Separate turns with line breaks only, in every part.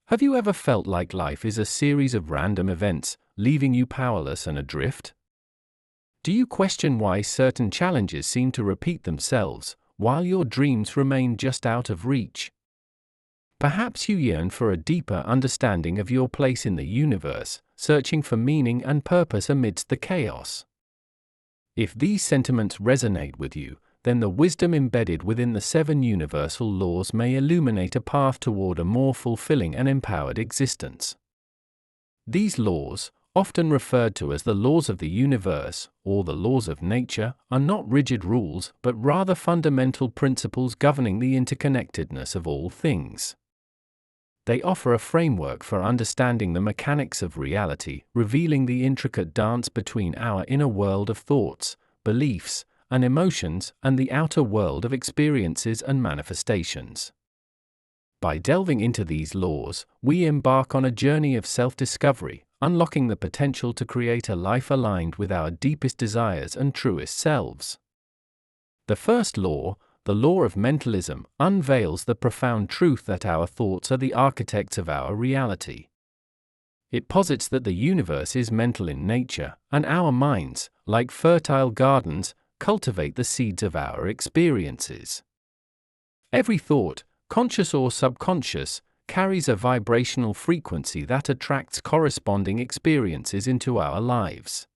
Have you ever felt like life is a series of random events, leaving you powerless and adrift? Do you question why certain challenges seem to repeat themselves, while your dreams remain just out of reach? Perhaps you yearn for a deeper understanding of your place in the universe, searching for meaning and purpose amidst the chaos. If these sentiments resonate with you, then the wisdom embedded within the 7 universal laws may illuminate a path toward a more fulfilling and empowered existence. These laws, often referred to as the laws of the universe or the laws of nature, are not rigid rules but rather fundamental principles governing the interconnectedness of all things. They offer a framework for understanding the mechanics of reality, revealing the intricate dance between our inner world of thoughts, beliefs, and emotions and the outer world of experiences and manifestations. By delving into these laws, we embark on a journey of self-discovery, unlocking the potential to create a life aligned with our deepest desires and truest selves. The first law, the law of mentalism, unveils the profound truth that our thoughts are the architects of our reality. It posits that the universe is mental in nature, and our minds, like fertile gardens, cultivate the seeds of our experiences. Every thought, conscious or subconscious, carries a vibrational frequency that attracts corresponding experiences into our lives.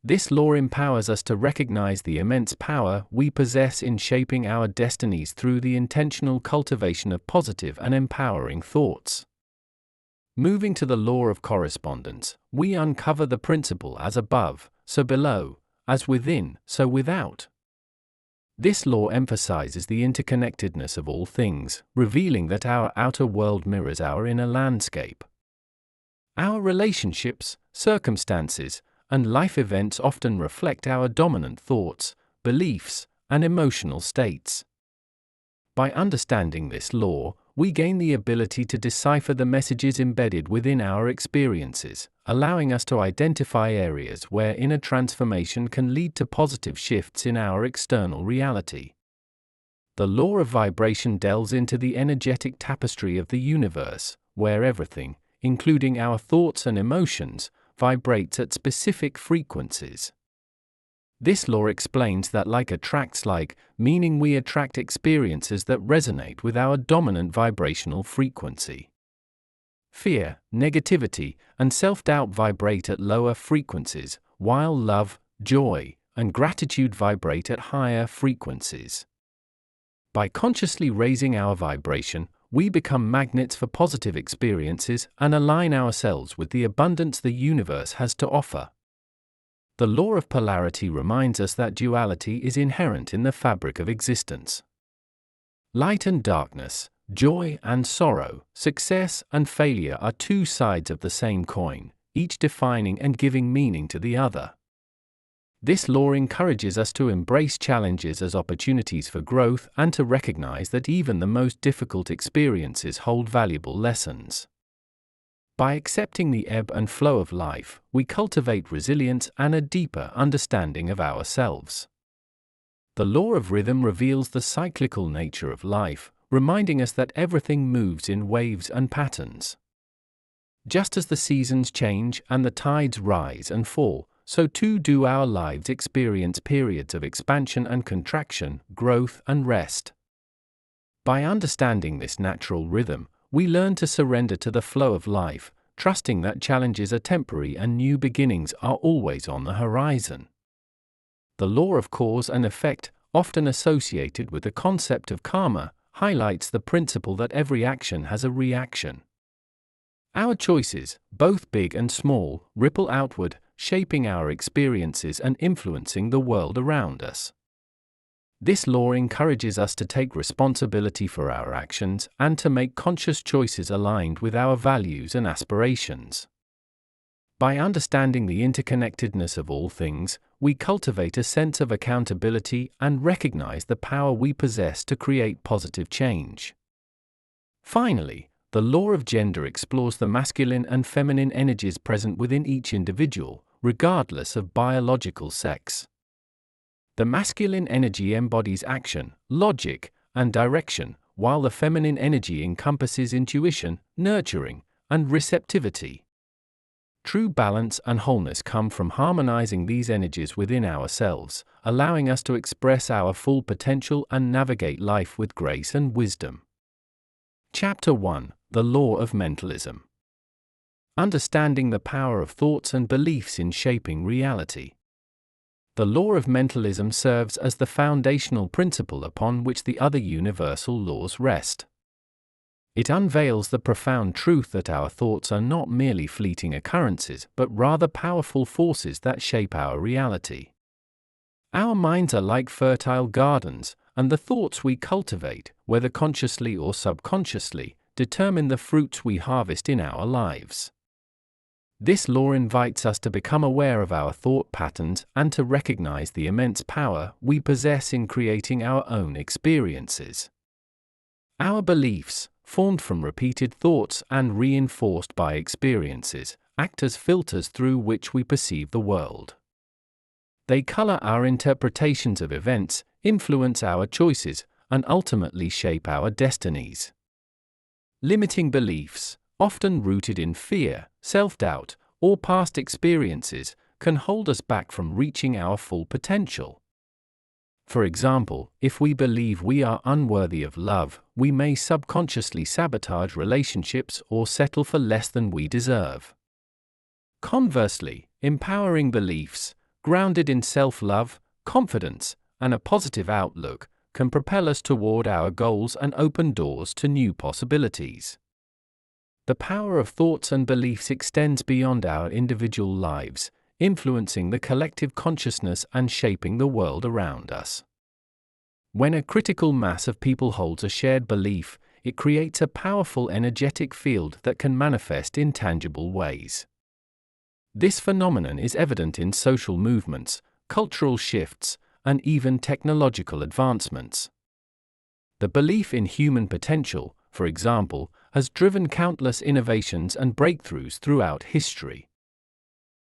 This law empowers us to recognize the immense power we possess in shaping our destinies through the intentional cultivation of positive and empowering thoughts. Moving to the law of correspondence, we uncover the principle as above, so below, as within, so without. This law emphasizes the interconnectedness of all things, revealing that our outer world mirrors our inner landscape. Our relationships, circumstances, and life events often reflect our dominant thoughts, beliefs, and emotional states. By understanding this law, we gain the ability to decipher the messages embedded within our experiences, allowing us to identify areas where inner transformation can lead to positive shifts in our external reality. The law of vibration delves into the energetic tapestry of the universe, where everything, including our thoughts and emotions, vibrates at specific frequencies. This law explains that like attracts like, meaning we attract experiences that resonate with our dominant vibrational frequency. Fear, negativity, and self-doubt vibrate at lower frequencies, while love, joy, and gratitude vibrate at higher frequencies. By consciously raising our vibration, we become magnets for positive experiences and align ourselves with the abundance the universe has to offer. The law of polarity reminds us that duality is inherent in the fabric of existence. Light and darkness, joy and sorrow, success and failure are 2 sides of the same coin, each defining and giving meaning to the other. This law encourages us to embrace challenges as opportunities for growth and to recognize that even the most difficult experiences hold valuable lessons. By accepting the ebb and flow of life, we cultivate resilience and a deeper understanding of ourselves. The law of rhythm reveals the cyclical nature of life, reminding us that everything moves in waves and patterns. Just as the seasons change and the tides rise and fall, so too do our lives experience periods of expansion and contraction, growth and rest. By understanding this natural rhythm, we learn to surrender to the flow of life, trusting that challenges are temporary and new beginnings are always on the horizon. The law of cause and effect, often associated with the concept of karma, highlights the principle that every action has a reaction. Our choices, both big and small, ripple outward, shaping our experiences and influencing the world around us. This law encourages us to take responsibility for our actions and to make conscious choices aligned with our values and aspirations. By understanding the interconnectedness of all things, we cultivate a sense of accountability and recognize the power we possess to create positive change. Finally, the law of gender explores the masculine and feminine energies present within each individual, regardless of biological sex. The masculine energy embodies action, logic, and direction, while the feminine energy encompasses intuition, nurturing, and receptivity. True balance and wholeness come from harmonizing these energies within ourselves, allowing us to express our full potential and navigate life with grace and wisdom. Chapter 1: The Law of Mentalism. Understanding the power of thoughts and beliefs in shaping reality. The law of mentalism serves as the foundational principle upon which the other universal laws rest. It unveils the profound truth that our thoughts are not merely fleeting occurrences, but rather powerful forces that shape our reality. Our minds are like fertile gardens, and the thoughts we cultivate, whether consciously or subconsciously, determine the fruits we harvest in our lives. This law invites us to become aware of our thought patterns and to recognize the immense power we possess in creating our own experiences. Our beliefs, formed from repeated thoughts and reinforced by experiences, act as filters through which we perceive the world. They color our interpretations of events, influence our choices, and ultimately shape our destinies. Limiting beliefs, often rooted in fear, self-doubt, or past experiences, can hold us back from reaching our full potential. For example, if we believe we are unworthy of love, we may subconsciously sabotage relationships or settle for less than we deserve. Conversely, empowering beliefs, grounded in self-love, confidence, and a positive outlook, can propel us toward our goals and open doors to new possibilities. The power of thoughts and beliefs extends beyond our individual lives, influencing the collective consciousness and shaping the world around us. When a critical mass of people holds a shared belief, it creates a powerful energetic field that can manifest in tangible ways. This phenomenon is evident in social movements, cultural shifts, and even technological advancements. The belief in human potential, for example, has driven countless innovations and breakthroughs throughout history.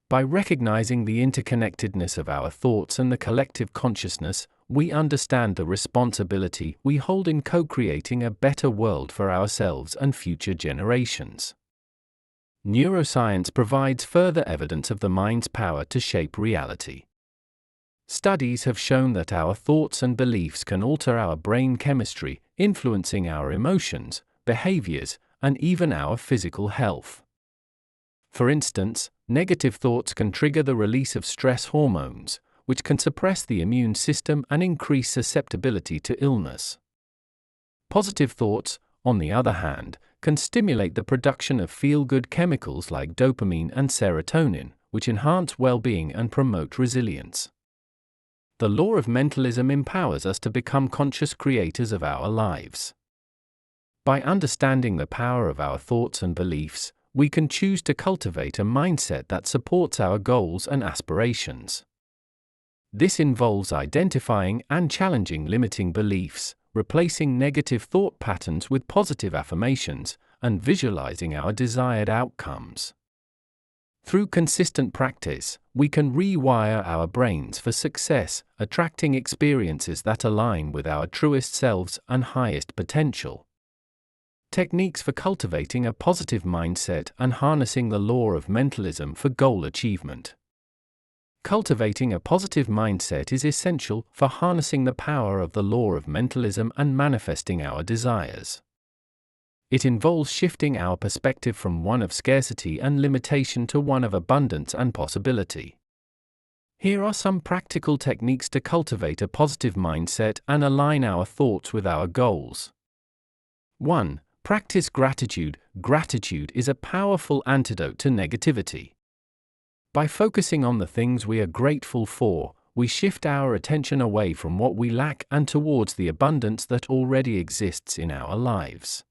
By recognizing the interconnectedness of our thoughts and the collective consciousness, we understand the responsibility we hold in co-creating a better world for ourselves and future generations. Neuroscience provides further evidence of the mind's power to shape reality. Studies have shown that our thoughts and beliefs can alter our brain chemistry, influencing our emotions, behaviors, and even our physical health. For instance, negative thoughts can trigger the release of stress hormones, which can suppress the immune system and increase susceptibility to illness. Positive thoughts, on the other hand, can stimulate the production of feel-good chemicals like dopamine and serotonin, which enhance well-being and promote resilience. The law of mentalism empowers us to become conscious creators of our lives. By understanding the power of our thoughts and beliefs, we can choose to cultivate a mindset that supports our goals and aspirations. This involves identifying and challenging limiting beliefs, replacing negative thought patterns with positive affirmations, and visualizing our desired outcomes. Through consistent practice, we can rewire our brains for success, attracting experiences that align with our truest selves and highest potential. Techniques for cultivating a positive mindset and harnessing the law of mentalism for goal achievement. Cultivating a positive mindset is essential for harnessing the power of the law of mentalism and manifesting our desires. It involves shifting our perspective from one of scarcity and limitation to one of abundance and possibility. Here are some practical techniques to cultivate a positive mindset and align our thoughts with our goals. 1. Practice gratitude. Gratitude is a powerful antidote to negativity. By focusing on the things we are grateful for, we shift our attention away from what we lack and towards the abundance that already exists in our lives.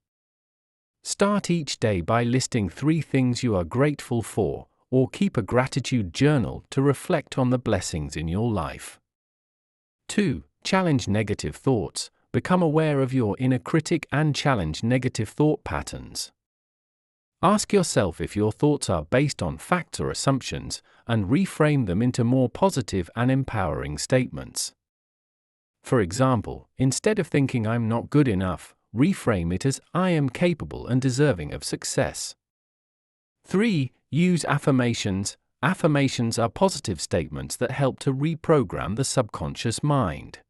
Start each day by listing 3 things you are grateful for, or keep a gratitude journal to reflect on the blessings in your life. 2. Challenge negative thoughts. Become aware of your inner critic and challenge negative thought patterns. Ask yourself if your thoughts are based on facts or assumptions, and reframe them into more positive and empowering statements. For example, instead of thinking "I'm not good enough," reframe it as I am capable and deserving of success. 3. Use affirmations. Affirmations are positive statements that help to reprogram the subconscious mind.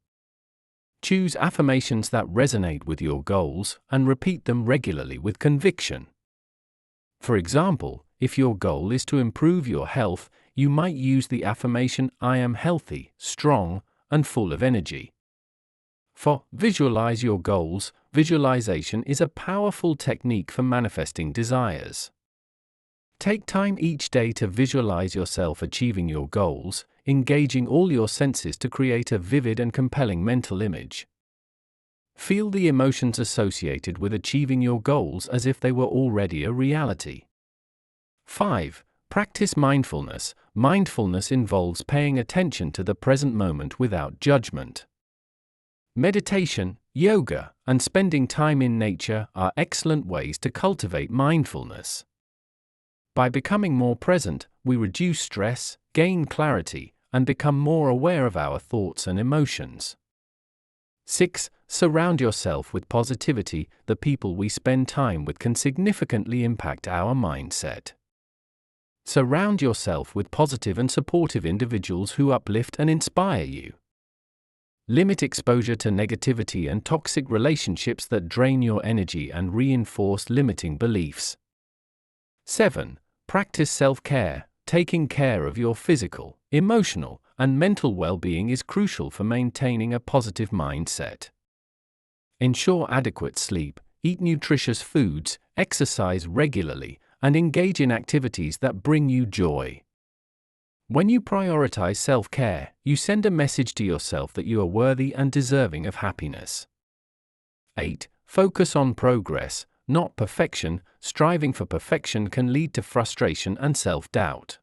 Choose affirmations that resonate with your goals and repeat them regularly with conviction. For example, if your goal is to improve your health, you might use the affirmation I am healthy, strong, and full of energy. 4. Visualize your goals. Visualization is a powerful technique for manifesting desires. Take time each day to visualize yourself achieving your goals, engaging all your senses to create a vivid and compelling mental image. Feel the emotions associated with achieving your goals as if they were already a reality. 5. Practice mindfulness. Mindfulness involves paying attention to the present moment without judgment. Meditation, yoga, and spending time in nature are excellent ways to cultivate mindfulness. By becoming more present, we reduce stress, gain clarity, and become more aware of our thoughts and emotions. 6. Surround yourself with positivity. The people we spend time with can significantly impact our mindset. Surround yourself with positive and supportive individuals who uplift and inspire you. Limit exposure to negativity and toxic relationships that drain your energy and reinforce limiting beliefs. 7. Practice self-care. Taking care of your physical, emotional, and mental well-being is crucial for maintaining a positive mindset. Ensure adequate sleep, eat nutritious foods, exercise regularly, and engage in activities that bring you joy. When you prioritize self-care, you send a message to yourself that you are worthy and deserving of happiness. 8. Focus on progress, not perfection. Striving for perfection can lead to frustration and self-doubt.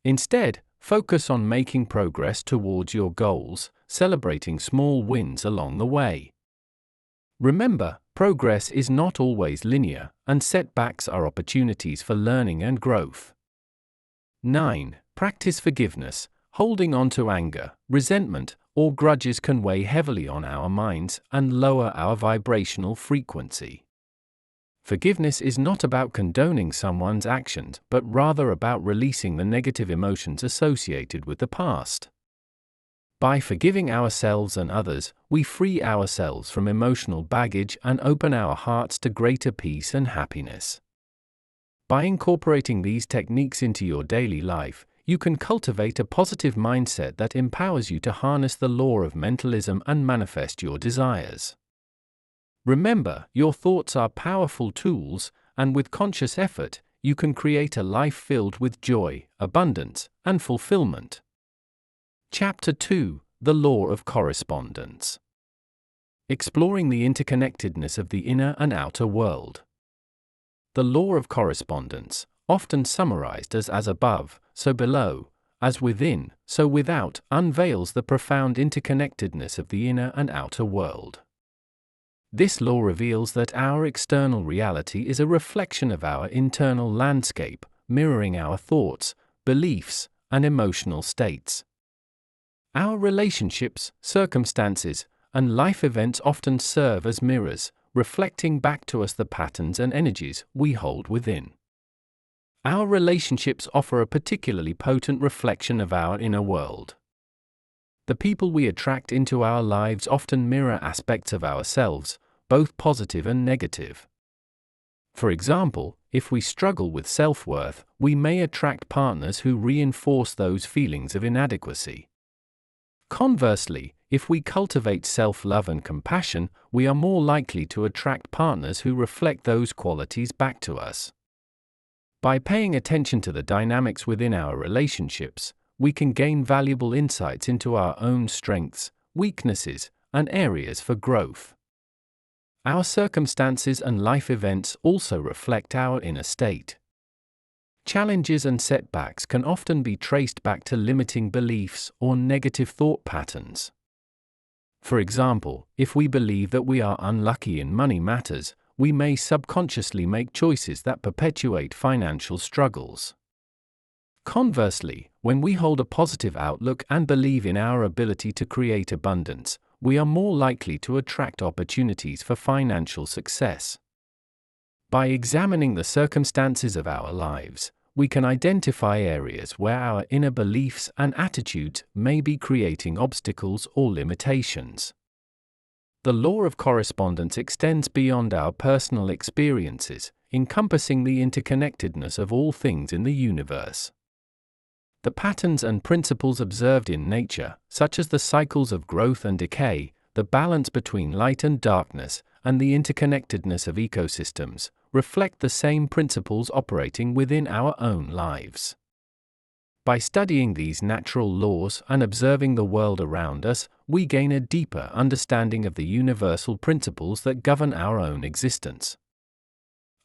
Instead, focus on making progress towards your goals, celebrating small wins along the way. Remember, progress is not always linear, and setbacks are opportunities for learning and growth. 9. Practice forgiveness. Holding on to anger, resentment, or grudges can weigh heavily on our minds and lower our vibrational frequency. Forgiveness is not about condoning someone's actions, but rather about releasing the negative emotions associated with the past. By forgiving ourselves and others, we free ourselves from emotional baggage and open our hearts to greater peace and happiness. By incorporating these techniques into your daily life, you can cultivate a positive mindset that empowers you to harness the law of mentalism and manifest your desires. Remember, your thoughts are powerful tools, and with conscious effort, you can create a life filled with joy, abundance, and fulfillment. Chapter 2: The Law of Correspondence. Exploring the interconnectedness of the inner and outer world. The law of correspondence, often summarized as above, so below, as within, so without, unveils the profound interconnectedness of the inner and outer world. This law reveals that our external reality is a reflection of our internal landscape, mirroring our thoughts, beliefs, and emotional states. Our relationships, circumstances, and life events often serve as mirrors, reflecting back to us the patterns and energies we hold within. Our relationships offer a particularly potent reflection of our inner world. The people we attract into our lives often mirror aspects of ourselves, both positive and negative. For example, if we struggle with self-worth, we may attract partners who reinforce those feelings of inadequacy. Conversely, if we cultivate self-love and compassion, we are more likely to attract partners who reflect those qualities back to us. By paying attention to the dynamics within our relationships, we can gain valuable insights into our own strengths, weaknesses, and areas for growth. Our circumstances and life events also reflect our inner state. Challenges and setbacks can often be traced back to limiting beliefs or negative thought patterns. For example, if we believe that we are unlucky in money matters, we may subconsciously make choices that perpetuate financial struggles. Conversely, when we hold a positive outlook and believe in our ability to create abundance, we are more likely to attract opportunities for financial success. By examining the circumstances of our lives, we can identify areas where our inner beliefs and attitudes may be creating obstacles or limitations. The law of correspondence extends beyond our personal experiences, encompassing the interconnectedness of all things in the universe. The patterns and principles observed in nature, such as the cycles of growth and decay, the balance between light and darkness, and the interconnectedness of ecosystems, reflect the same principles operating within our own lives. By studying these natural laws and observing the world around us, we gain a deeper understanding of the universal principles that govern our own existence.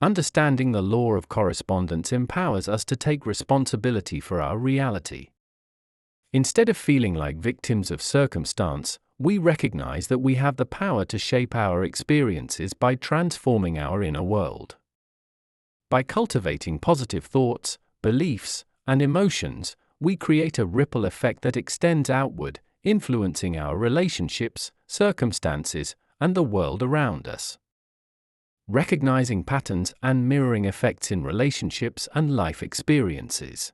Understanding the law of correspondence empowers us to take responsibility for our reality. Instead of feeling like victims of circumstance, we recognize that we have the power to shape our experiences by transforming our inner world. By cultivating positive thoughts, beliefs, and emotions, we create a ripple effect that extends outward, influencing our relationships, circumstances, and the world around us. Recognizing patterns and mirroring effects in relationships and life experiences.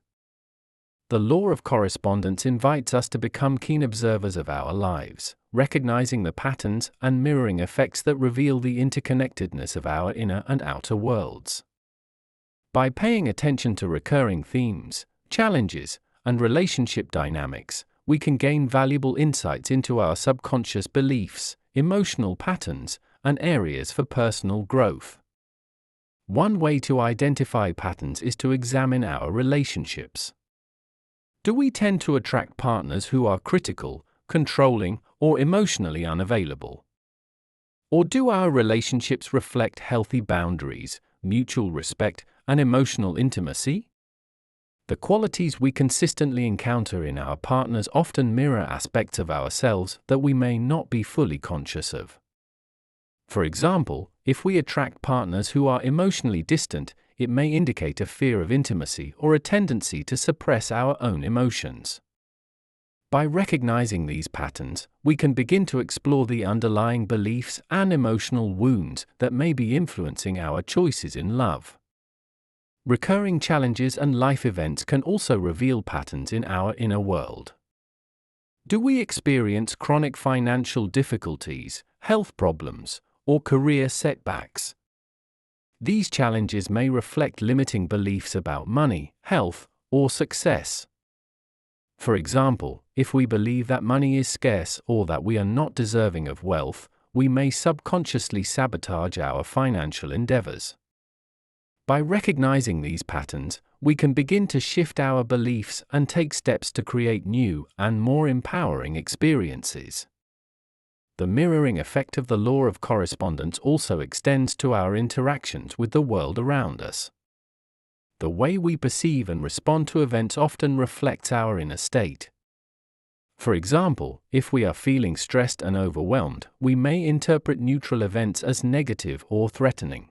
The law of correspondence invites us to become keen observers of our lives, recognizing the patterns and mirroring effects that reveal the interconnectedness of our inner and outer worlds. By paying attention to recurring themes, challenges, and relationship dynamics, we can gain valuable insights into our subconscious beliefs, emotional patterns, and areas for personal growth. One way to identify patterns is to examine our relationships. Do we tend to attract partners who are critical, controlling, or emotionally unavailable? Or do our relationships reflect healthy boundaries, mutual respect, and emotional intimacy? The qualities we consistently encounter in our partners often mirror aspects of ourselves that we may not be fully conscious of. For example, if we attract partners who are emotionally distant, it may indicate a fear of intimacy or a tendency to suppress our own emotions. By recognizing these patterns, we can begin to explore the underlying beliefs and emotional wounds that may be influencing our choices in love. Recurring challenges and life events can also reveal patterns in our inner world. Do we experience chronic financial difficulties, health problems, or career setbacks? These challenges may reflect limiting beliefs about money, health, or success. For example, if we believe that money is scarce or that we are not deserving of wealth, we may subconsciously sabotage our financial endeavors. By recognizing these patterns, we can begin to shift our beliefs and take steps to create new and more empowering experiences. The mirroring effect of the law of correspondence also extends to our interactions with the world around us. The way we perceive and respond to events often reflects our inner state. For example, if we are feeling stressed and overwhelmed, we may interpret neutral events as negative or threatening.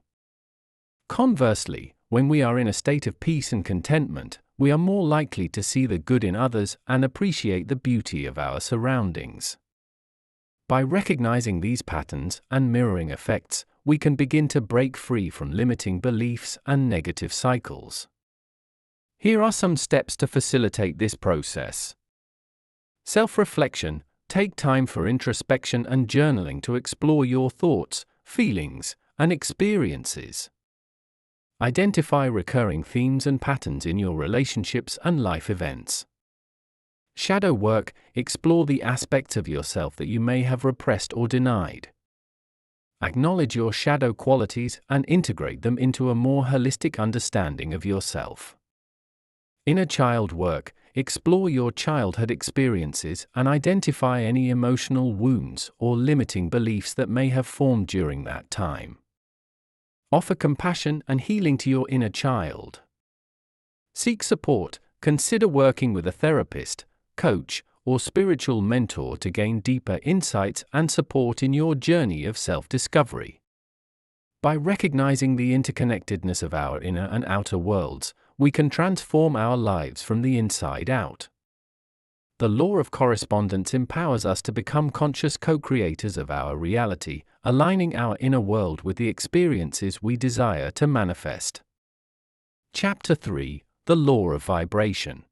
Conversely, when we are in a state of peace and contentment, we are more likely to see the good in others and appreciate the beauty of our surroundings. By recognizing these patterns and mirroring effects, we can begin to break free from limiting beliefs and negative cycles. Here are some steps to facilitate this process. Self-reflection. Take time for introspection and journaling to explore your thoughts, feelings, and experiences. Identify recurring themes and patterns in your relationships and life events. Shadow work. Explore the aspects of yourself that you may have repressed or denied. Acknowledge your shadow qualities and integrate them into a more holistic understanding of yourself. Inner child work. Explore your childhood experiences and identify any emotional wounds or limiting beliefs that may have formed during that time. Offer compassion and healing to your inner child. Seek support. Consider working with a therapist, coach, or spiritual mentor to gain deeper insights and support in your journey of self-discovery. By recognizing the interconnectedness of our inner and outer worlds, we can transform our lives from the inside out. The law of correspondence empowers us to become conscious co-creators of our reality, aligning our inner world with the experiences we desire to manifest. Chapter 3: The Law of Vibration.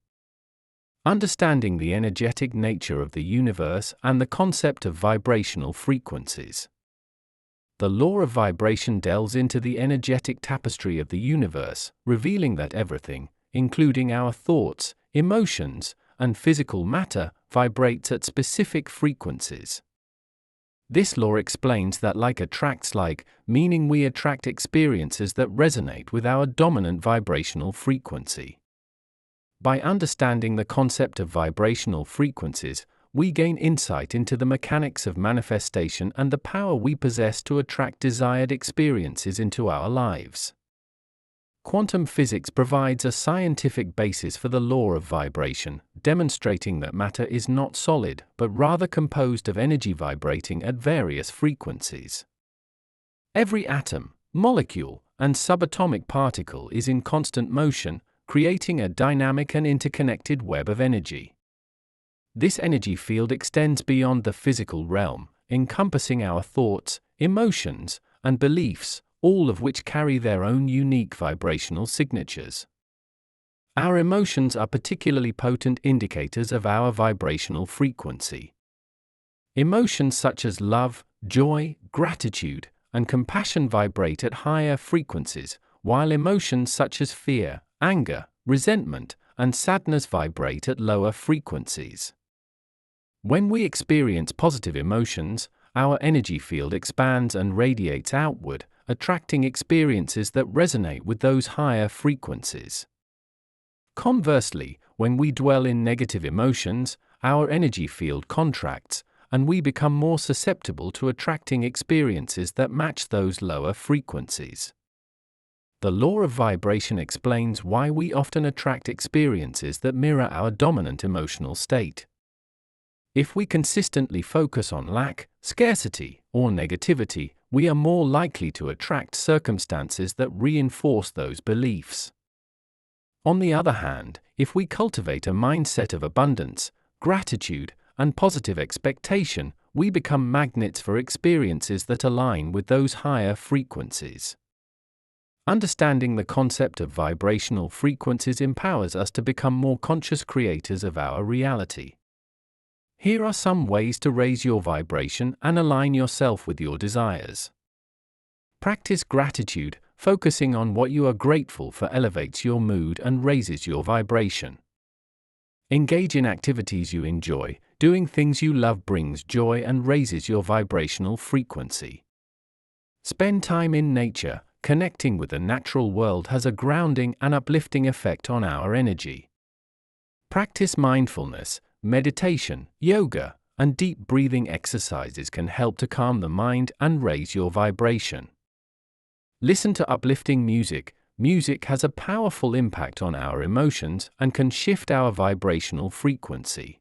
Understanding the energetic nature of the universe and the concept of vibrational frequencies. The law of vibration delves into the energetic tapestry of the universe, revealing that everything, including our thoughts, emotions, and physical matter, vibrates at specific frequencies. This law explains that like attracts like, meaning we attract experiences that resonate with our dominant vibrational frequency. By understanding the concept of vibrational frequencies, we gain insight into the mechanics of manifestation and the power we possess to attract desired experiences into our lives. Quantum physics provides a scientific basis for the law of vibration, demonstrating that matter is not solid, but rather composed of energy vibrating at various frequencies. Every atom, molecule, and subatomic particle is in constant motion, creating a dynamic and interconnected web of energy. This energy field extends beyond the physical realm, encompassing our thoughts, emotions, and beliefs, all of which carry their own unique vibrational signatures. Our emotions are particularly potent indicators of our vibrational frequency. Emotions such as love, joy, gratitude, and compassion vibrate at higher frequencies, while emotions such as fear, anger, resentment, and sadness vibrate at lower frequencies. When we experience positive emotions, our energy field expands and radiates outward, attracting experiences that resonate with those higher frequencies. Conversely, when we dwell in negative emotions, our energy field contracts, and we become more susceptible to attracting experiences that match those lower frequencies. The law of vibration explains why we often attract experiences that mirror our dominant emotional state. If we consistently focus on lack, scarcity, or negativity, we are more likely to attract circumstances that reinforce those beliefs. On the other hand, if we cultivate a mindset of abundance, gratitude, and positive expectation, we become magnets for experiences that align with those higher frequencies. Understanding the concept of vibrational frequencies empowers us to become more conscious creators of our reality. Here are some ways to raise your vibration and align yourself with your desires. Practice gratitude. Focusing on what you are grateful for elevates your mood and raises your vibration. Engage in activities you enjoy. Doing things you love brings joy and raises your vibrational frequency. Spend time in nature. Connecting with the natural world has a grounding and uplifting effect on our energy. Practice mindfulness. Meditation, yoga, and deep breathing exercises can help to calm the mind and raise your vibration. Listen to uplifting music. Music has a powerful impact on our emotions and can shift our vibrational frequency.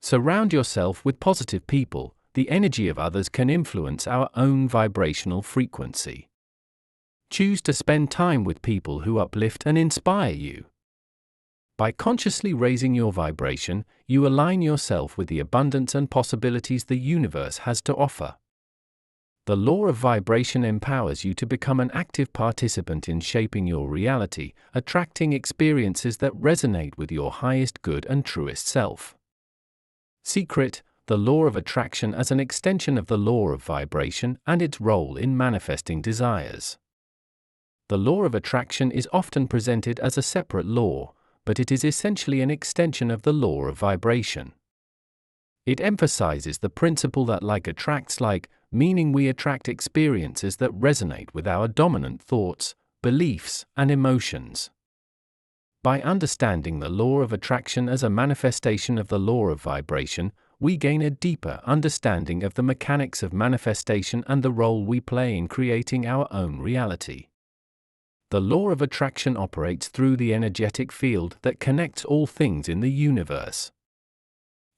Surround yourself with positive people. The energy of others can influence our own vibrational frequency. Choose to spend time with people who uplift and inspire you. By consciously raising your vibration, you align yourself with the abundance and possibilities the universe has to offer. The law of vibration empowers you to become an active participant in shaping your reality, attracting experiences that resonate with your highest good and truest self. Secret: the law of attraction as an extension of the law of vibration and its role in manifesting desires. The law of attraction is often presented as a separate law, but it is essentially an extension of the law of vibration. It emphasizes the principle that like attracts like, meaning we attract experiences that resonate with our dominant thoughts, beliefs, and emotions. By understanding the law of attraction as a manifestation of the law of vibration, we gain a deeper understanding of the mechanics of manifestation and the role we play in creating our own reality. The law of attraction operates through the energetic field that connects all things in the universe.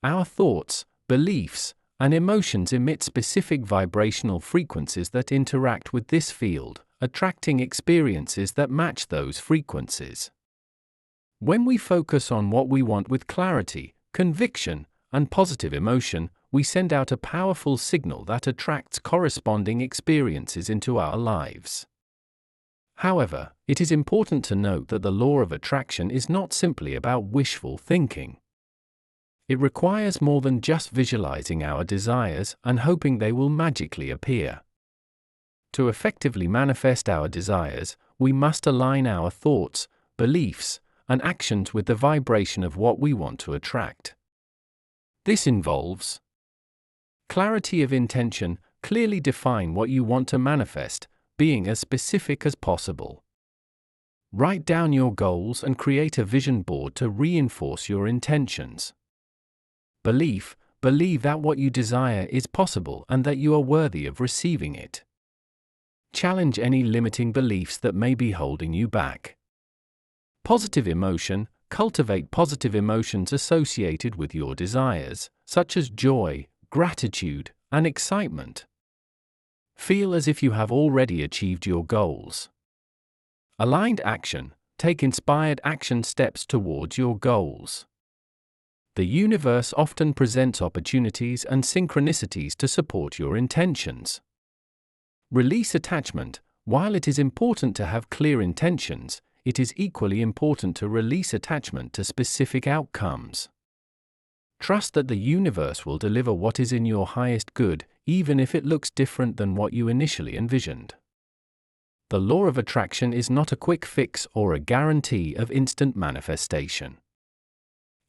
Our thoughts, beliefs, and emotions emit specific vibrational frequencies that interact with this field, attracting experiences that match those frequencies. When we focus on what we want with clarity, conviction, and positive emotion, we send out a powerful signal that attracts corresponding experiences into our lives. However, it is important to note that the law of attraction is not simply about wishful thinking. It requires more than just visualizing our desires and hoping they will magically appear. To effectively manifest our desires, we must align our thoughts, beliefs, and actions with the vibration of what we want to attract. This involves clarity of intention. Clearly define what you want to manifest, being as specific as possible. Write down your goals and create a vision board to reinforce your intentions. Believe that what you desire is possible and that you are worthy of receiving it. Challenge any limiting beliefs that may be holding you back. Positive emotion. Cultivate positive emotions associated with your desires, such as joy, gratitude, and excitement. Feel as if you have already achieved your goals. Aligned action. Take inspired action steps towards your goals. The universe often presents opportunities and synchronicities to support your intentions. Release attachment. While it is important to have clear intentions, it is equally important to release attachment to specific outcomes. Trust that the universe will deliver what is in your highest good, even if it looks different than what you initially envisioned. The law of attraction is not a quick fix or a guarantee of instant manifestation.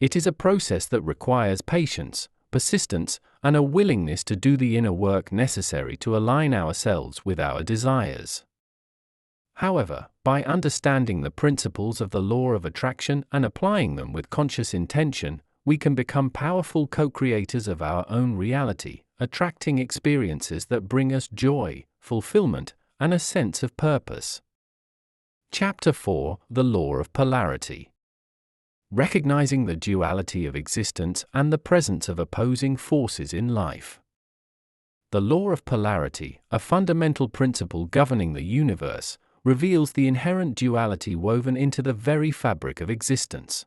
It is a process that requires patience, persistence, and a willingness to do the inner work necessary to align ourselves with our desires. However, by understanding the principles of the law of attraction and applying them with conscious intention, we can become powerful co-creators of our own reality, attracting experiences that bring us joy, fulfillment, and a sense of purpose. Chapter 4: The Law of Polarity. Recognizing the duality of existence and the presence of opposing forces in life. The law of polarity, a fundamental principle governing the universe, reveals the inherent duality woven into the very fabric of existence.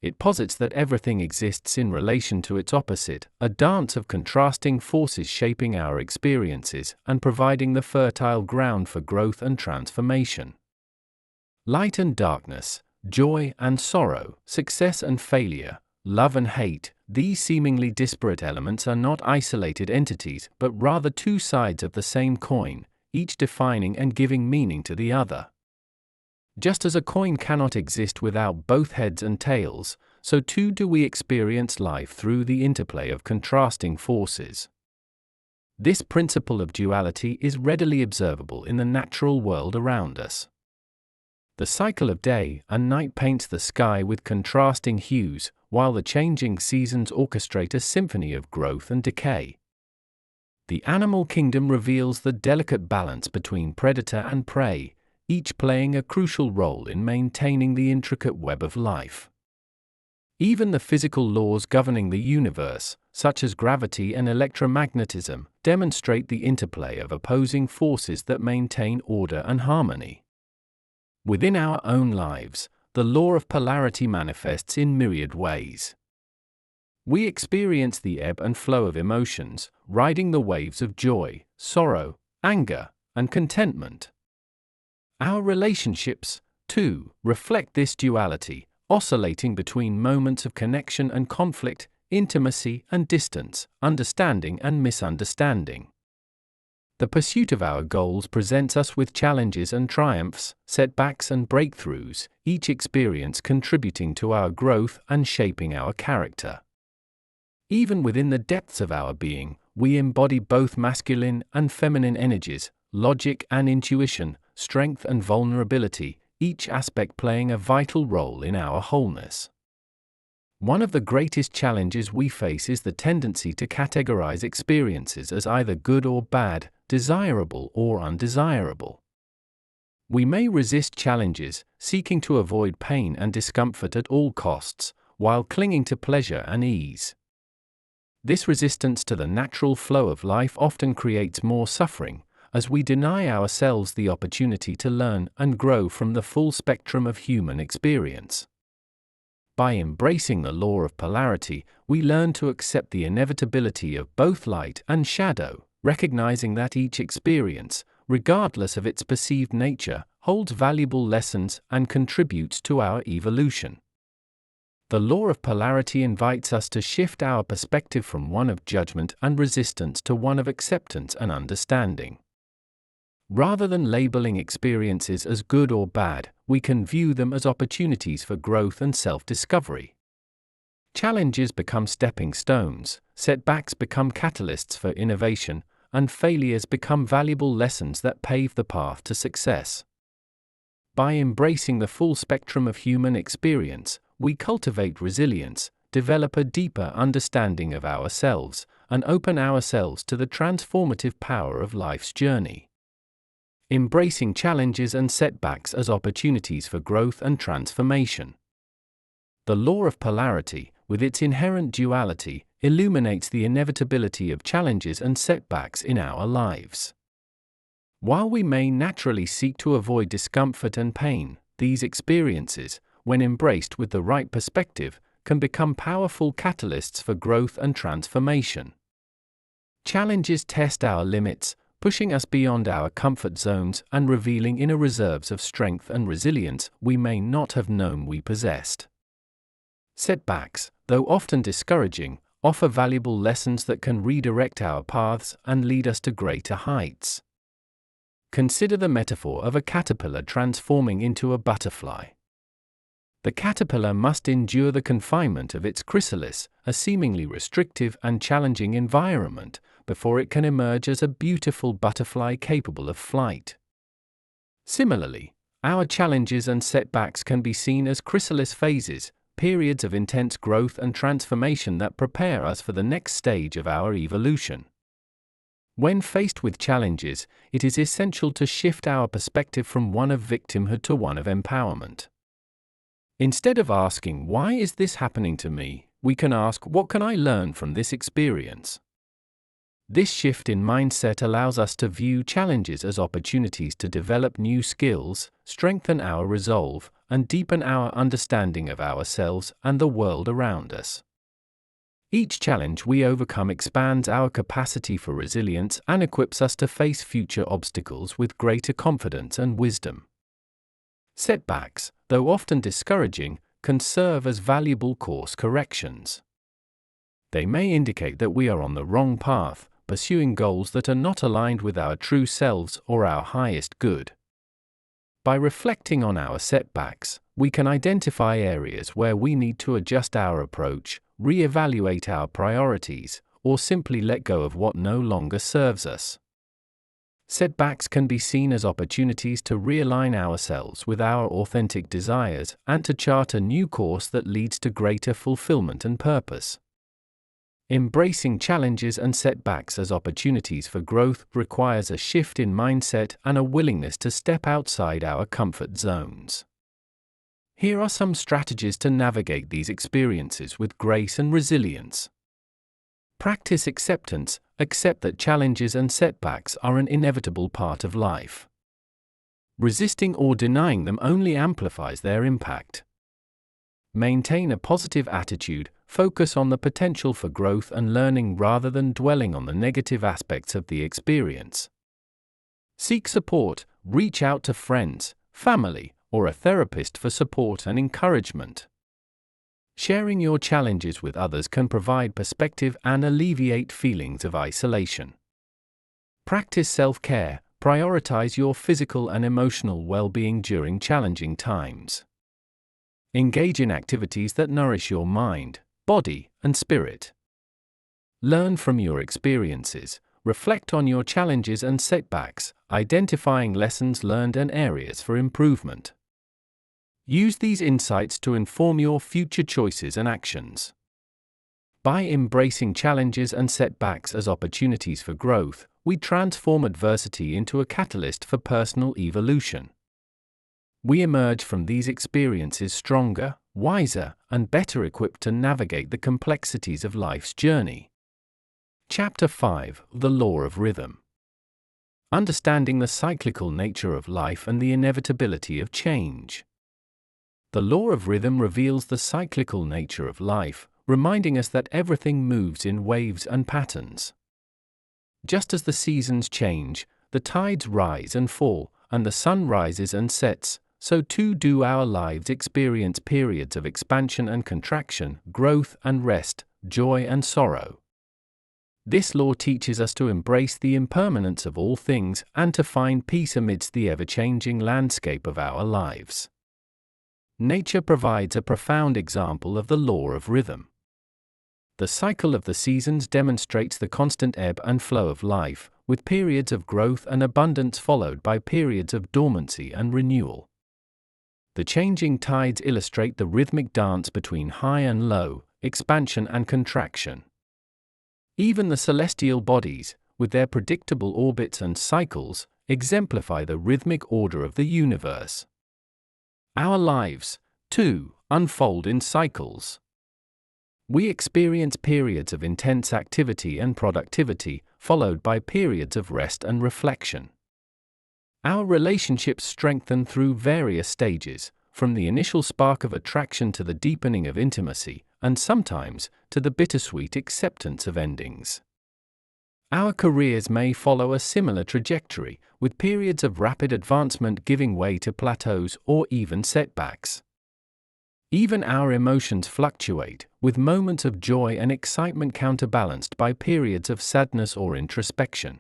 It posits that everything exists in relation to its opposite, a dance of contrasting forces shaping our experiences and providing the fertile ground for growth and transformation. Light and darkness, joy and sorrow, success and failure, love and hate, these seemingly disparate elements are not isolated entities but rather two sides of the same coin, each defining and giving meaning to the other. Just as a coin cannot exist without both heads and tails, so too do we experience life through the interplay of contrasting forces. This principle of duality is readily observable in the natural world around us. The cycle of day and night paints the sky with contrasting hues, while the changing seasons orchestrate a symphony of growth and decay. The animal kingdom reveals the delicate balance between predator and prey, each playing a crucial role in maintaining the intricate web of life. Even the physical laws governing the universe, such as gravity and electromagnetism, demonstrate the interplay of opposing forces that maintain order and harmony. Within our own lives, the law of polarity manifests in myriad ways. We experience the ebb and flow of emotions, riding the waves of joy, sorrow, anger, and contentment. Our relationships, too, reflect this duality, oscillating between moments of connection and conflict, intimacy and distance, understanding and misunderstanding. The pursuit of our goals presents us with challenges and triumphs, setbacks and breakthroughs, each experience contributing to our growth and shaping our character. Even within the depths of our being, we embody both masculine and feminine energies, logic and intuition, strength and vulnerability, each aspect playing a vital role in our wholeness. One of the greatest challenges we face is the tendency to categorize experiences as either good or bad, desirable or undesirable. We may resist challenges, seeking to avoid pain and discomfort at all costs, while clinging to pleasure and ease. This resistance to the natural flow of life often creates more suffering, as we deny ourselves the opportunity to learn and grow from the full spectrum of human experience. By embracing the law of polarity, we learn to accept the inevitability of both light and shadow, recognizing that each experience, regardless of its perceived nature, holds valuable lessons and contributes to our evolution. The law of polarity invites us to shift our perspective from one of judgment and resistance to one of acceptance and understanding. Rather than labeling experiences as good or bad, we can view them as opportunities for growth and self-discovery. Challenges become stepping stones, setbacks become catalysts for innovation, and failures become valuable lessons that pave the path to success. By embracing the full spectrum of human experience, we cultivate resilience, develop a deeper understanding of ourselves, and open ourselves to the transformative power of life's journey. Embracing challenges and setbacks as opportunities for growth and transformation. The law of polarity, with its inherent duality, illuminates the inevitability of challenges and setbacks in our lives. While we may naturally seek to avoid discomfort and pain, these experiences, when embraced with the right perspective, can become powerful catalysts for growth and transformation. Challenges test our limits, pushing us beyond our comfort zones and revealing inner reserves of strength and resilience we may not have known we possessed. Setbacks, though often discouraging, offer valuable lessons that can redirect our paths and lead us to greater heights. Consider the metaphor of a caterpillar transforming into a butterfly. The caterpillar must endure the confinement of its chrysalis, a seemingly restrictive and challenging environment, before it can emerge as a beautiful butterfly capable of flight. Similarly, our challenges and setbacks can be seen as chrysalis phases, periods of intense growth and transformation that prepare us for the next stage of our evolution. When faced with challenges, it is essential to shift our perspective from one of victimhood to one of empowerment. Instead of asking, "Why is this happening to me?" we can ask, "What can I learn from this experience?" This shift in mindset allows us to view challenges as opportunities to develop new skills, strengthen our resolve, and deepen our understanding of ourselves and the world around us. Each challenge we overcome expands our capacity for resilience and equips us to face future obstacles with greater confidence and wisdom. Setbacks, though often discouraging, can serve as valuable course corrections. They may indicate that we are on the wrong path, pursuing goals that are not aligned with our true selves or our highest good. By reflecting on our setbacks, we can identify areas where we need to adjust our approach, reevaluate our priorities, or simply let go of what no longer serves us. Setbacks can be seen as opportunities to realign ourselves with our authentic desires and to chart a new course that leads to greater fulfillment and purpose. Embracing challenges and setbacks as opportunities for growth requires a shift in mindset and a willingness to step outside our comfort zones. Here are some strategies to navigate these experiences with grace and resilience. Practice acceptance. Accept that challenges and setbacks are an inevitable part of life. Resisting or denying them only amplifies their impact. Maintain a positive attitude, focus on the potential for growth and learning rather than dwelling on the negative aspects of the experience. Seek support, reach out to friends, family, or a therapist for support and encouragement. Sharing your challenges with others can provide perspective and alleviate feelings of isolation. Practice self-care, prioritize your physical and emotional well-being during challenging times. Engage in activities that nourish your mind, body, and spirit. Learn from your experiences, reflect on your challenges and setbacks, identifying lessons learned and areas for improvement. Use these insights to inform your future choices and actions. By embracing challenges and setbacks as opportunities for growth, we transform adversity into a catalyst for personal evolution. We emerge from these experiences stronger, wiser, and better equipped to navigate the complexities of life's journey. Chapter 5: The Law of Rhythm. Understanding the cyclical nature of life and the inevitability of change. The law of rhythm reveals the cyclical nature of life, reminding us that everything moves in waves and patterns. Just as the seasons change, the tides rise and fall, and the sun rises and sets, so too do our lives experience periods of expansion and contraction, growth and rest, joy and sorrow. This law teaches us to embrace the impermanence of all things and to find peace amidst the ever-changing landscape of our lives. Nature provides a profound example of the law of rhythm. The cycle of the seasons demonstrates the constant ebb and flow of life, with periods of growth and abundance followed by periods of dormancy and renewal. The changing tides illustrate the rhythmic dance between high and low, expansion and contraction. Even the celestial bodies, with their predictable orbits and cycles, exemplify the rhythmic order of the universe. Our lives, too, unfold in cycles. We experience periods of intense activity and productivity, followed by periods of rest and reflection. Our relationships strengthen through various stages, from the initial spark of attraction to the deepening of intimacy, and sometimes to the bittersweet acceptance of endings. Our careers may follow a similar trajectory, with periods of rapid advancement giving way to plateaus or even setbacks. Even our emotions fluctuate, with moments of joy and excitement counterbalanced by periods of sadness or introspection.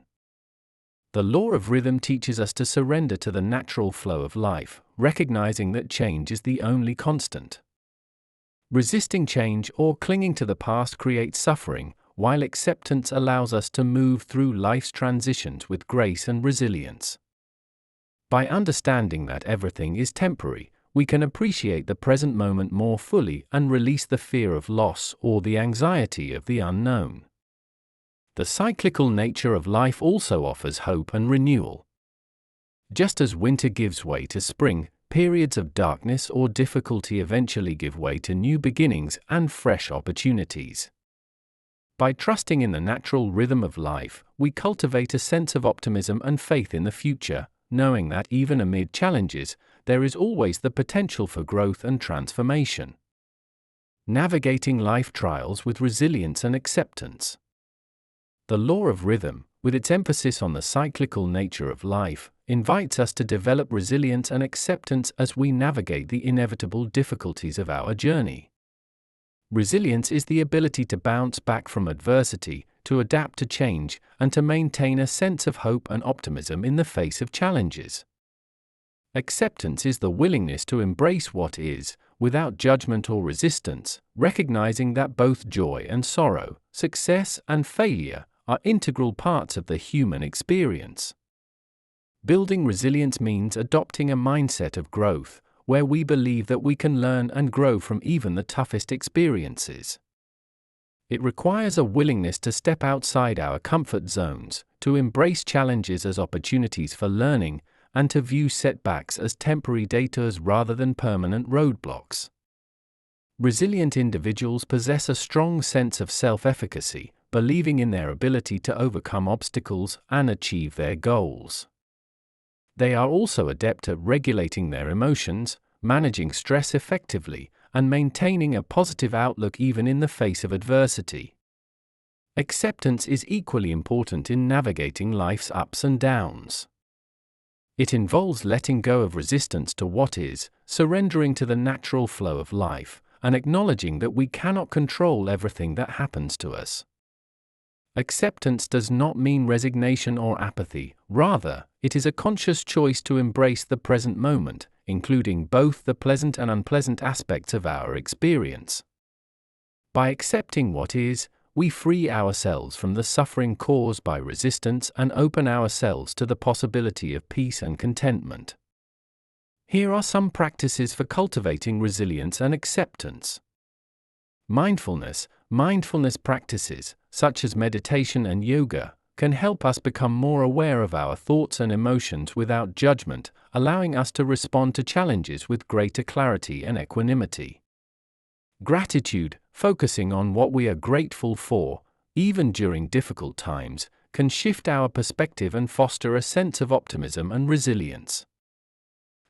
The law of rhythm teaches us to surrender to the natural flow of life, recognizing that change is the only constant. Resisting change or clinging to the past creates suffering, while acceptance allows us to move through life's transitions with grace and resilience. By understanding that everything is temporary, we can appreciate the present moment more fully and release the fear of loss or the anxiety of the unknown. The cyclical nature of life also offers hope and renewal. Just as winter gives way to spring, periods of darkness or difficulty eventually give way to new beginnings and fresh opportunities. By trusting in the natural rhythm of life, we cultivate a sense of optimism and faith in the future, knowing that even amid challenges, there is always the potential for growth and transformation. Navigating life trials with resilience and acceptance. The law of rhythm, with its emphasis on the cyclical nature of life, invites us to develop resilience and acceptance as we navigate the inevitable difficulties of our journey. Resilience is the ability to bounce back from adversity, to adapt to change, and to maintain a sense of hope and optimism in the face of challenges. Acceptance is the willingness to embrace what is, without judgment or resistance, recognizing that both joy and sorrow, success and failure, are integral parts of the human experience. Building resilience means adopting a mindset of growth, where we believe that we can learn and grow from even the toughest experiences. It requires a willingness to step outside our comfort zones, to embrace challenges as opportunities for learning, and to view setbacks as temporary detours rather than permanent roadblocks. Resilient individuals possess a strong sense of self-efficacy, believing in their ability to overcome obstacles and achieve their goals. They are also adept at regulating their emotions, managing stress effectively, and maintaining a positive outlook even in the face of adversity. Acceptance is equally important in navigating life's ups and downs. It involves letting go of resistance to what is, surrendering to the natural flow of life, and acknowledging that we cannot control everything that happens to us. Acceptance does not mean resignation or apathy, rather, it is a conscious choice to embrace the present moment, including both the pleasant and unpleasant aspects of our experience. By accepting what is, we free ourselves from the suffering caused by resistance and open ourselves to the possibility of peace and contentment. Here are some practices for cultivating resilience and acceptance. Mindfulness practices, such as meditation and yoga, can help us become more aware of our thoughts and emotions without judgment, allowing us to respond to challenges with greater clarity and equanimity. Gratitude, focusing on what we are grateful for, even during difficult times, can shift our perspective and foster a sense of optimism and resilience.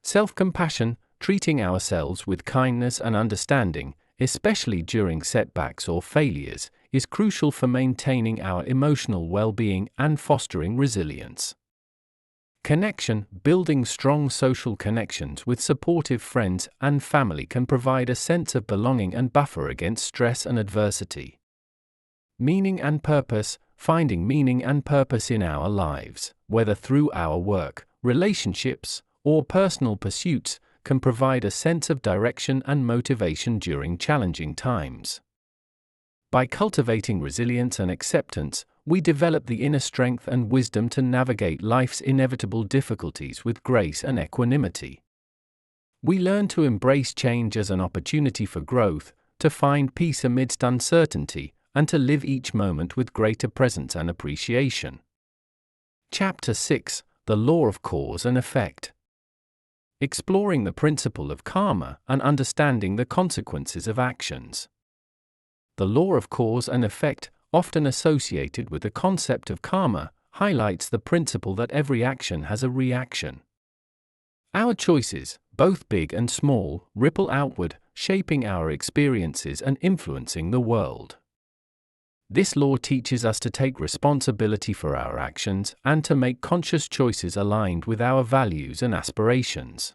Self-compassion, treating ourselves with kindness and understanding, especially during setbacks or failures, is crucial for maintaining our emotional well-being and fostering resilience. Connection. Building strong social connections with supportive friends and family can provide a sense of belonging and buffer against stress and adversity. Meaning and purpose. Finding meaning and purpose in our lives, whether through our work, relationships, or personal pursuits, can provide a sense of direction and motivation during challenging times. By cultivating resilience and acceptance, we develop the inner strength and wisdom to navigate life's inevitable difficulties with grace and equanimity. We learn to embrace change as an opportunity for growth, to find peace amidst uncertainty, and to live each moment with greater presence and appreciation. Chapter 6: The Law of Cause and Effect. Exploring the principle of karma and understanding the consequences of actions. The law of cause and effect, often associated with the concept of karma, highlights the principle that every action has a reaction. Our choices, both big and small, ripple outward, shaping our experiences and influencing the world. This law teaches us to take responsibility for our actions and to make conscious choices aligned with our values and aspirations.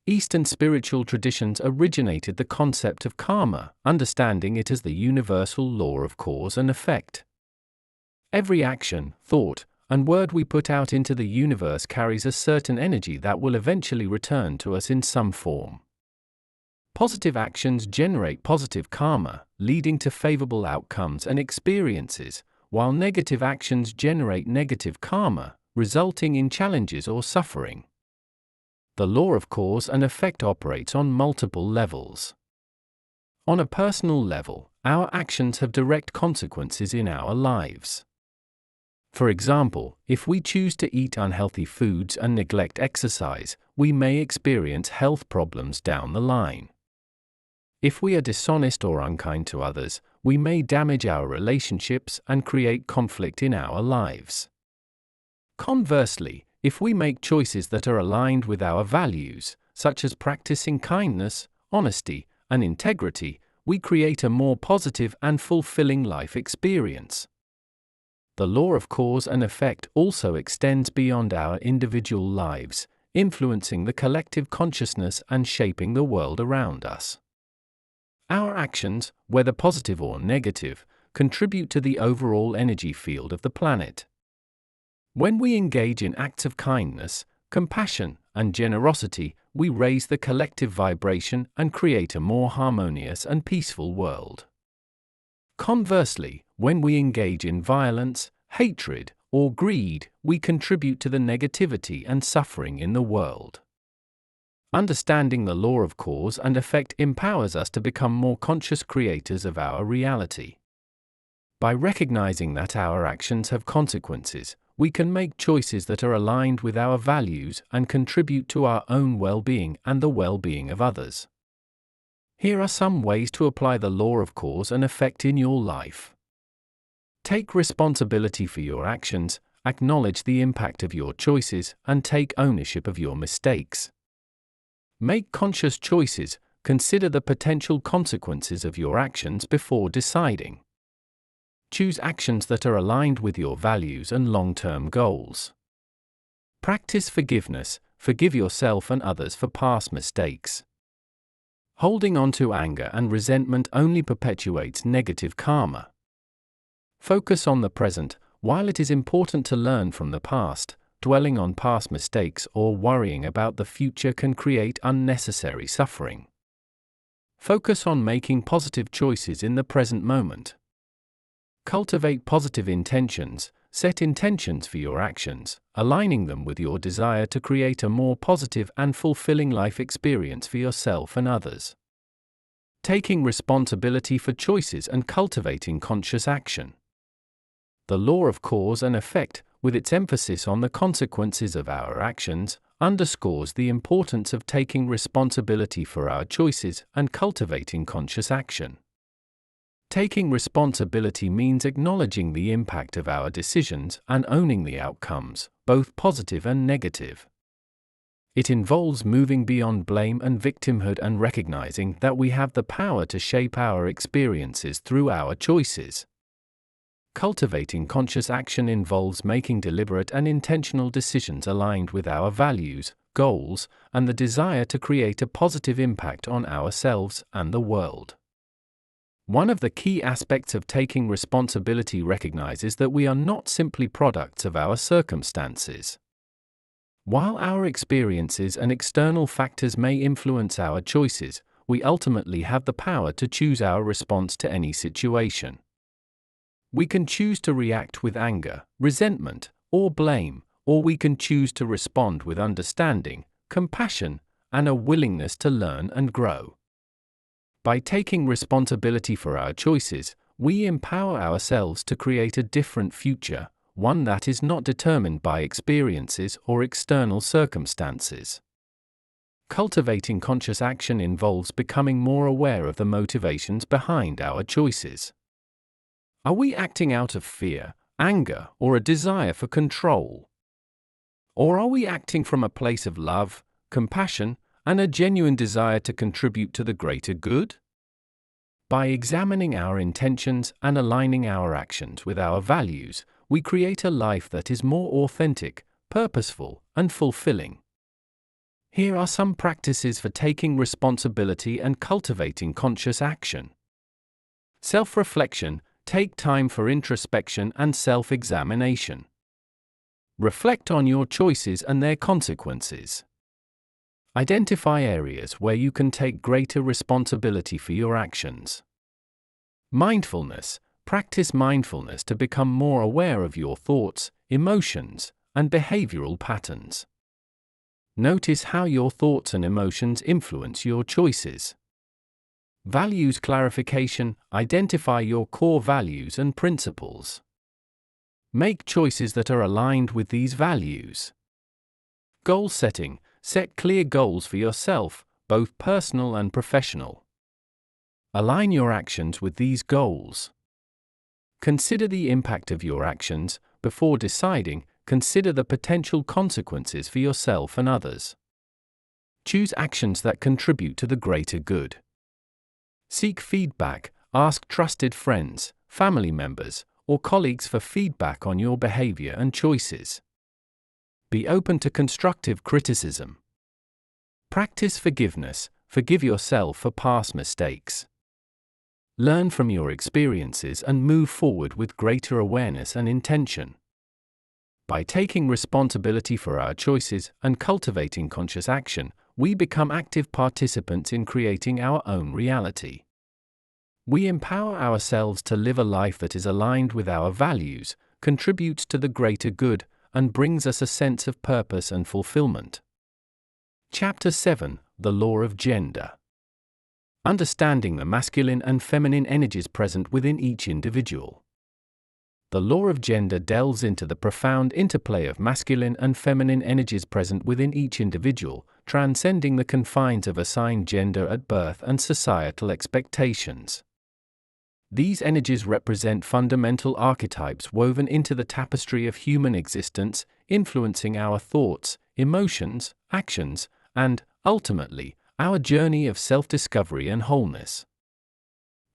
Eastern spiritual traditions originated the concept of karma, understanding it as the universal law of cause and effect. Every action, thought, and word we put out into the universe carries a certain energy that will eventually return to us in some form. Positive actions generate positive karma, leading to favorable outcomes and experiences, while negative actions generate negative karma, resulting in challenges or suffering. The law of cause and effect operates on multiple levels. On a personal level, our actions have direct consequences in our lives. For example, if we choose to eat unhealthy foods and neglect exercise, we may experience health problems down the line. If we are dishonest or unkind to others, we may damage our relationships and create conflict in our lives. Conversely, if we make choices that are aligned with our values, such as practicing kindness, honesty, and integrity, we create a more positive and fulfilling life experience. The law of cause and effect also extends beyond our individual lives, influencing the collective consciousness and shaping the world around us. Our actions, whether positive or negative, contribute to the overall energy field of the planet. When we engage in acts of kindness, compassion, and generosity, we raise the collective vibration and create a more harmonious and peaceful world. Conversely, when we engage in violence, hatred, or greed, we contribute to the negativity and suffering in the world. Understanding the law of cause and effect empowers us to become more conscious creators of our reality. By recognizing that our actions have consequences, we can make choices that are aligned with our values and contribute to our own well-being and the well-being of others. Here are some ways to apply the law of cause and effect in your life. Take responsibility for your actions, acknowledge the impact of your choices, and take ownership of your mistakes. Make conscious choices, consider the potential consequences of your actions before deciding. Choose actions that are aligned with your values and long-term goals. Practice forgiveness, forgive yourself and others for past mistakes. Holding on to anger and resentment only perpetuates negative karma. Focus on the present. While it is important to learn from the past, dwelling on past mistakes or worrying about the future can create unnecessary suffering. Focus on making positive choices in the present moment. Cultivate positive intentions, set intentions for your actions, aligning them with your desire to create a more positive and fulfilling life experience for yourself and others. Taking responsibility for choices and cultivating conscious action. The law of cause and effect, with its emphasis on the consequences of our actions, underscores the importance of taking responsibility for our choices and cultivating conscious action. Taking responsibility means acknowledging the impact of our decisions and owning the outcomes, both positive and negative. It involves moving beyond blame and victimhood and recognizing that we have the power to shape our experiences through our choices. Cultivating conscious action involves making deliberate and intentional decisions aligned with our values, goals, and the desire to create a positive impact on ourselves and the world. One of the key aspects of taking responsibility recognizes that we are not simply products of our circumstances. While our experiences and external factors may influence our choices, we ultimately have the power to choose our response to any situation. We can choose to react with anger, resentment, or blame, or we can choose to respond with understanding, compassion, and a willingness to learn and grow. By taking responsibility for our choices, we empower ourselves to create a different future, one that is not determined by experiences or external circumstances. Cultivating conscious action involves becoming more aware of the motivations behind our choices. Are we acting out of fear, anger, or a desire for control? Or are we acting from a place of love, compassion, and a genuine desire to contribute to the greater good? By examining our intentions and aligning our actions with our values, we create a life that is more authentic, purposeful, and fulfilling. Here are some practices for taking responsibility and cultivating conscious action. Self-reflection. Take time for introspection and self-examination. Reflect on your choices and their consequences. Identify areas where you can take greater responsibility for your actions. Mindfulness. Practice mindfulness to become more aware of your thoughts, emotions, and behavioral patterns. Notice how your thoughts and emotions influence your choices. Values clarification. Identify your core values and principles. Make choices that are aligned with these values. Goal setting. Set clear goals for yourself, both personal and professional. Align your actions with these goals. Consider the impact of your actions. Before deciding, consider the potential consequences for yourself and others. Choose actions that contribute to the greater good. Seek feedback. Ask trusted friends, family members, or colleagues for feedback on your behavior and choices. Be open to constructive criticism. Practice forgiveness. Forgive yourself for past mistakes. Learn from your experiences and move forward with greater awareness and intention. By taking responsibility for our choices and cultivating conscious action, we become active participants in creating our own reality. We empower ourselves to live a life that is aligned with our values, contributes to the greater good, and brings us a sense of purpose and fulfillment. Chapter 7: The Law of Gender. Understanding the masculine and feminine energies present within each individual. The law of gender delves into the profound interplay of masculine and feminine energies present within each individual, transcending the confines of assigned gender at birth and societal expectations. These energies represent fundamental archetypes woven into the tapestry of human existence, influencing our thoughts, emotions, actions, and, ultimately, our journey of self-discovery and wholeness.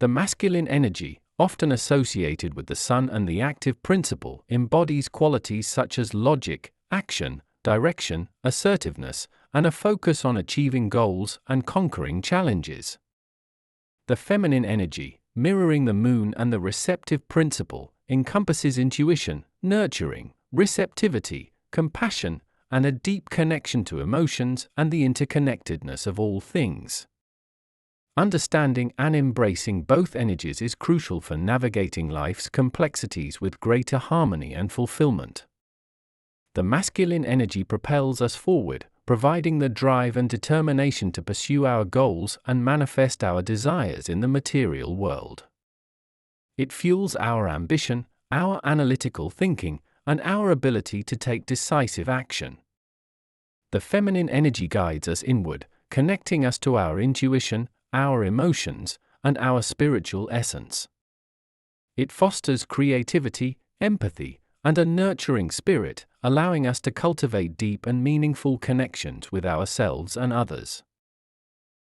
The masculine energy, often associated with the sun and the active principle, embodies qualities such as logic, action, direction, assertiveness, and a focus on achieving goals and conquering challenges. The feminine energy, mirroring the moon and the receptive principle, encompasses intuition, nurturing, receptivity, compassion, and a deep connection to emotions and the interconnectedness of all things. Understanding and embracing both energies is crucial for navigating life's complexities with greater harmony and fulfillment. The masculine energy propels us forward, providing the drive and determination to pursue our goals and manifest our desires in the material world. It fuels our ambition, our analytical thinking, and our ability to take decisive action. The feminine energy guides us inward, connecting us to our intuition, our emotions, and our spiritual essence. It fosters creativity, empathy, and a nurturing spirit, allowing us to cultivate deep and meaningful connections with ourselves and others.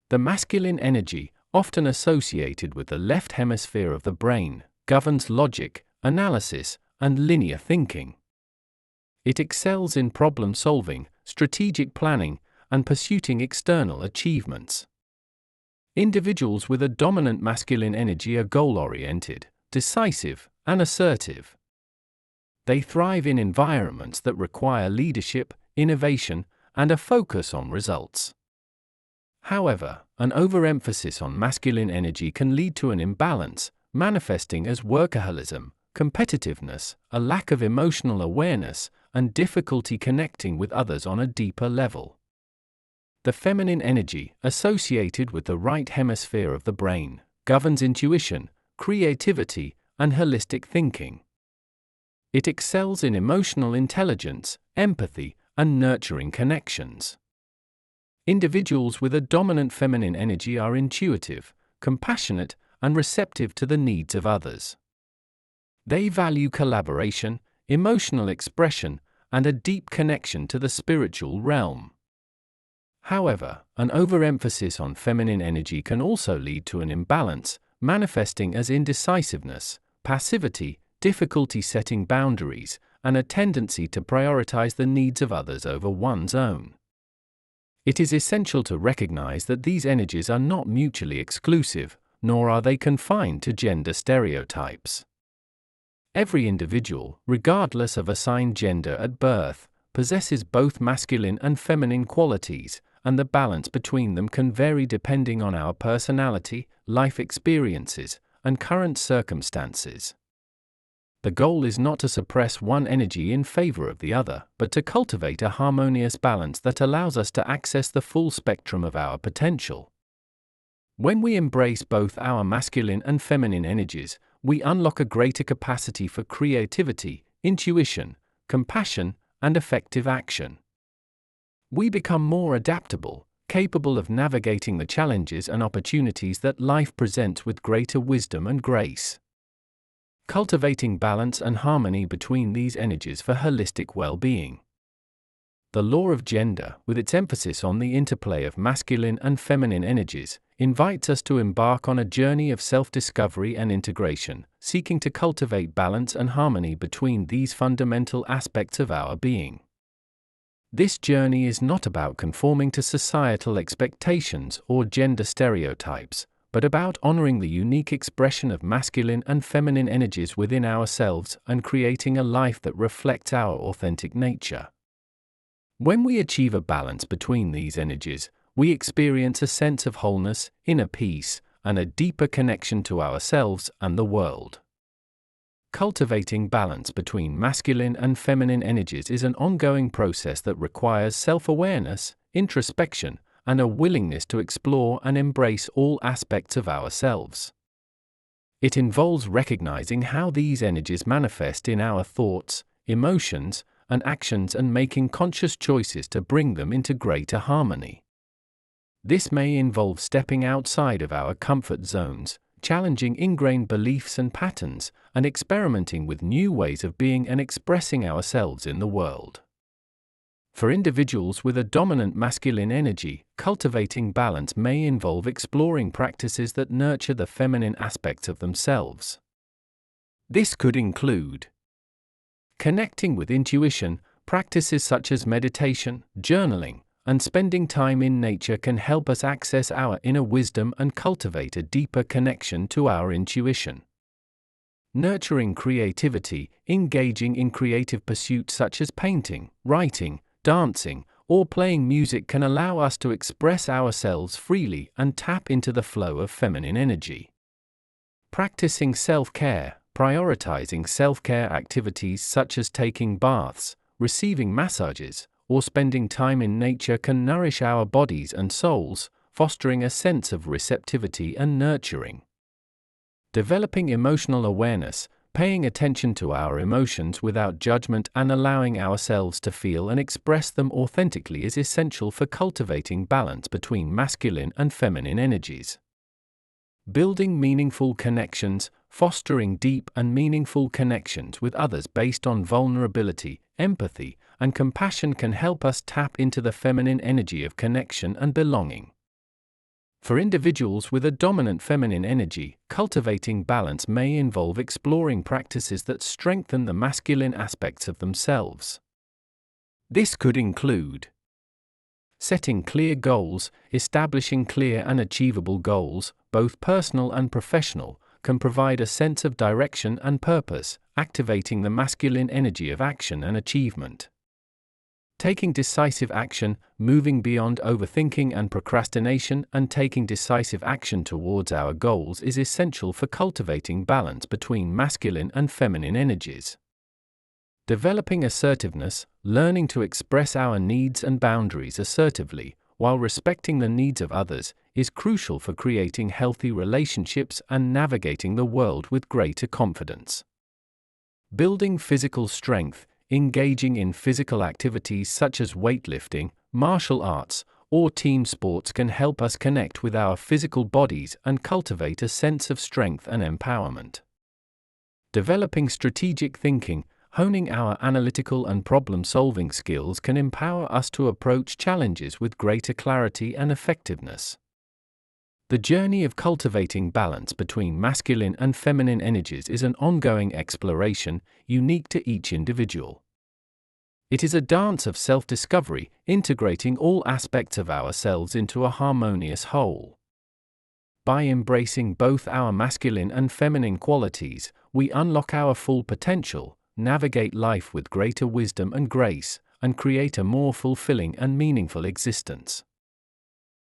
The masculine energy, often associated with the left hemisphere of the brain, governs logic, analysis, and linear thinking. It excels in problem solving, strategic planning, and pursuing external achievements. Individuals with a dominant masculine energy are goal-oriented, decisive, and assertive. They thrive in environments that require leadership, innovation, and a focus on results. However, an overemphasis on masculine energy can lead to an imbalance, manifesting as workaholism, competitiveness, a lack of emotional awareness, and difficulty connecting with others on a deeper level. The feminine energy, associated with the right hemisphere of the brain, governs intuition, creativity, and holistic thinking. It excels in emotional intelligence, empathy, and nurturing connections. Individuals with a dominant feminine energy are intuitive, compassionate, and receptive to the needs of others. They value collaboration, emotional expression, and a deep connection to the spiritual realm. However, an overemphasis on feminine energy can also lead to an imbalance, manifesting as indecisiveness, passivity, difficulty setting boundaries, and a tendency to prioritize the needs of others over one's own. It is essential to recognize that these energies are not mutually exclusive, nor are they confined to gender stereotypes. Every individual, regardless of assigned gender at birth, possesses both masculine and feminine qualities, and the balance between them can vary depending on our personality, life experiences, and current circumstances. The goal is not to suppress one energy in favor of the other, but to cultivate a harmonious balance that allows us to access the full spectrum of our potential. When we embrace both our masculine and feminine energies, we unlock a greater capacity for creativity, intuition, compassion, and effective action. We become more adaptable, capable of navigating the challenges and opportunities that life presents with greater wisdom and grace. Cultivating balance and harmony between these energies for holistic well-being. The law of gender, with its emphasis on the interplay of masculine and feminine energies, invites us to embark on a journey of self-discovery and integration, seeking to cultivate balance and harmony between these fundamental aspects of our being. This journey is not about conforming to societal expectations or gender stereotypes, but about honoring the unique expression of masculine and feminine energies within ourselves and creating a life that reflects our authentic nature. When we achieve a balance between these energies, we experience a sense of wholeness, inner peace, and a deeper connection to ourselves and the world. Cultivating balance between masculine and feminine energies is an ongoing process that requires self-awareness, introspection, and a willingness to explore and embrace all aspects of ourselves. It involves recognizing how these energies manifest in our thoughts, emotions, and actions and making conscious choices to bring them into greater harmony. This may involve stepping outside of our comfort zones, challenging ingrained beliefs and patterns, and experimenting with new ways of being and expressing ourselves in the world. For individuals with a dominant masculine energy, cultivating balance may involve exploring practices that nurture the feminine aspects of themselves. This could include connecting with intuition. Practices such as meditation, journaling, and spending time in nature can help us access our inner wisdom and cultivate a deeper connection to our intuition. Nurturing creativity, engaging in creative pursuits such as painting, writing, dancing, or playing music can allow us to express ourselves freely and tap into the flow of feminine energy. Practicing self-care, prioritizing self-care activities such as taking baths, receiving massages, or spending time in nature can nourish our bodies and souls, fostering a sense of receptivity and nurturing. Developing emotional awareness, paying attention to our emotions without judgment and allowing ourselves to feel and express them authentically is essential for cultivating balance between masculine and feminine energies. Building meaningful connections, fostering deep and meaningful connections with others based on vulnerability, empathy, and compassion can help us tap into the feminine energy of connection and belonging. For individuals with a dominant feminine energy, cultivating balance may involve exploring practices that strengthen the masculine aspects of themselves. This could include setting clear goals. Establishing clear and achievable goals, both personal and professional, can provide a sense of direction and purpose, activating the masculine energy of action and achievement. Taking decisive action, moving beyond overthinking and procrastination and taking decisive action towards our goals is essential for cultivating balance between masculine and feminine energies. Developing assertiveness, learning to express our needs and boundaries assertively, while respecting the needs of others, is crucial for creating healthy relationships and navigating the world with greater confidence. Building physical strength. Engaging in physical activities such as weightlifting, martial arts, or team sports can help us connect with our physical bodies and cultivate a sense of strength and empowerment. Developing strategic thinking. Honing our analytical and problem-solving skills can empower us to approach challenges with greater clarity and effectiveness. The journey of cultivating balance between masculine and feminine energies is an ongoing exploration, unique to each individual. It is a dance of self-discovery, integrating all aspects of ourselves into a harmonious whole. By embracing both our masculine and feminine qualities, we unlock our full potential, navigate life with greater wisdom and grace, and create a more fulfilling and meaningful existence.